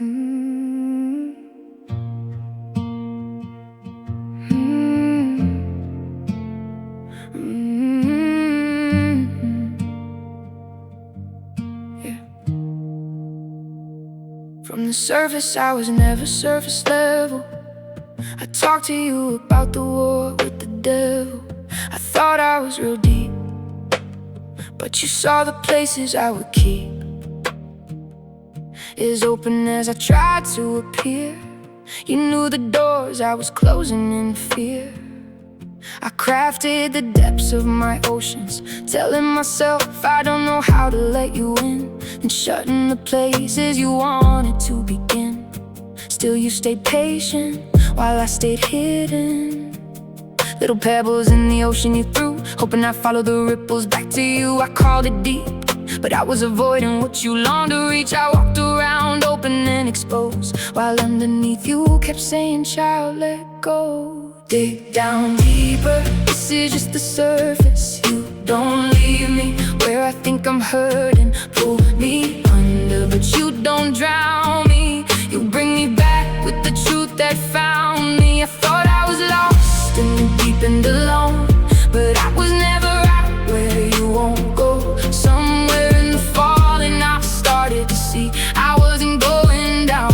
Mm. Mm. Mm. Yeah. From the surface, I was never surface level. I talked to you about the war with the devil. I thought I was real deep, but you saw the places I would keep as open as I tried to appear. You knew the doors I was closing in fear. I crafted the depths of my oceans, telling myself I don't know how to let you in, and shutting the places you wanted to begin. Still you stayed patient while I stayed hidden. Little pebbles in the ocean you threw, hoping I'd follow the ripples back to you. I called it deep, but I was avoiding what you longed to reach. I walked around open and exposed, while underneath you kept saying, child, let go. Dig down deeper, this is just the surface. You don't leave me where I think I'm hurting. Pull me under, but you don't drown me. You bring me back with the truth that found me. I thought I was lost in the deep and alone, but I was never out where you won't go. Somewhere in the falling I started to see I wasn't going down.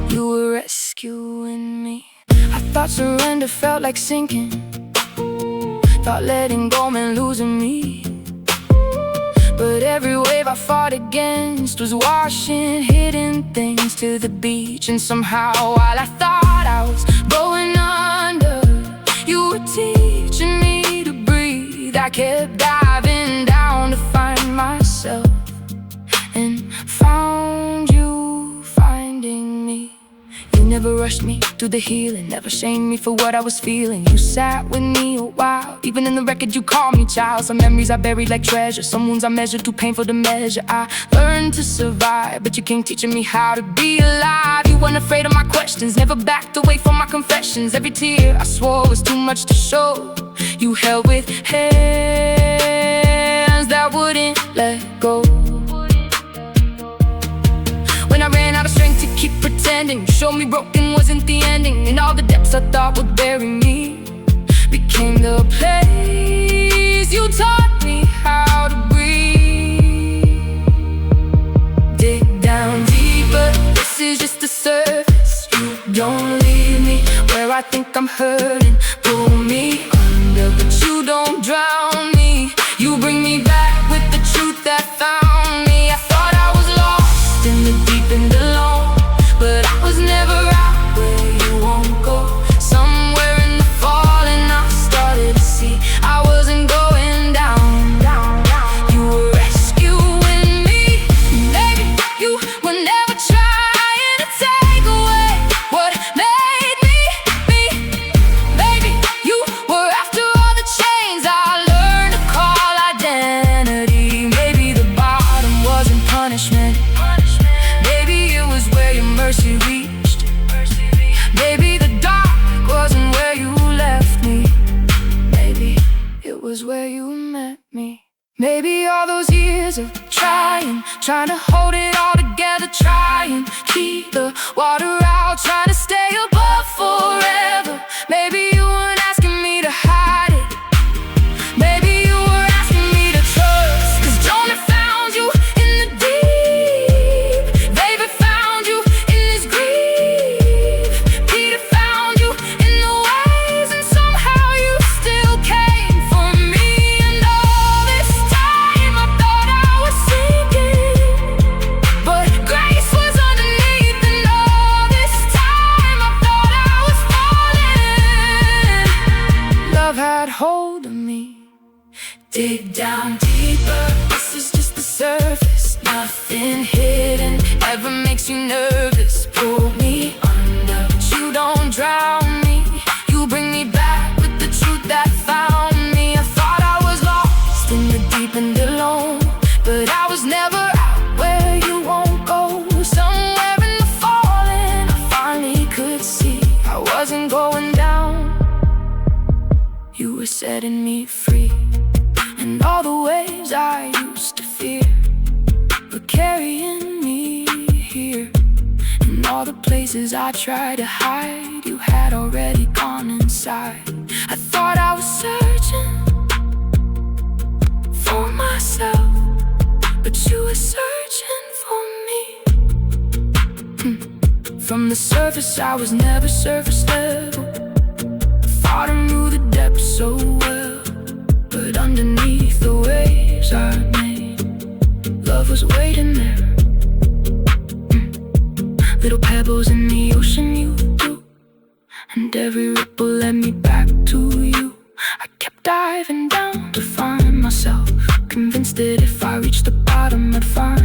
You were rescuing me. I thought surrender felt like sinking, thought letting go meant losing me. But every wave I fought against was washing hidden things to the beach. And somehow while I thought I was going under, you were teaching me to breathe. I kept diving down to find myself, and found you finding me. You never rushed me through the healing, never shamed me for what I was feeling. You sat with me a while, even in the record you called me child. Some memories I buried like treasure, some wounds I measured too painful to measure. I learned to survive, but you came teaching me how to be alive. You weren't afraid of my questions, never backed away from my confessions. Every tear I swore was too much to show, you held with hands that wouldn't let go. When I ran out of strength to keep pretending, you showed me broken wasn't the ending, and all the depths I thought would bury me became the place you taught me how to breathe. Dig down deeper, this is just the surface. You don't leave me where I think I'm hurting. Pull me under, but you don't drown me. You bring me back with the truth that found me. I thought I was lost in the deep and alone, but I was never out where you won't go. Somewhere in the falling I started to see I wasn't going down. You were rescuing me. Maybe you were never trying to take away what made me me. Maybe you were after all the chains I learned to call identity. Maybe the bottom wasn't punishment, maybe it was where your mercy reached. Maybe the dark wasn't where you left me, maybe it was where you met me. Maybe all those years of trying to hold it all together, trying to keep the water out, trying to stay above forever. Maybe you weren't asking me to hide it, maybe you were asking me to trust. Cause Jonah found you in the deep, David found you in his grief, Peter found you in the waves, and somehow you still came for me. And all this time I thought I was sinking, but grace was underneath. And all this time I thought I was falling, love had hold of me. Dig down deeper, this is just the surface. Nothing hidden ever makes you nervous. Pull me under, but you don't drown me. You bring me back with the truth that found me. I thought I was lost in the deep and alone, but I was never out where you won't go. Somewhere in the falling I finally could see I wasn't going down. You were setting me free, and all the waves I used to fear were carrying me here. all the places I tried to hide, you had already gone inside. I thought I was searching for myself, but you were searching for me. From the surface I was never surface level. I thought I knew the depths so well, but underneath the waves I made, love was waiting there. Little pebbles in the ocean you threw, and every ripple led me back to you. I kept diving down to find myself, convinced that if I reached the bottom I'd find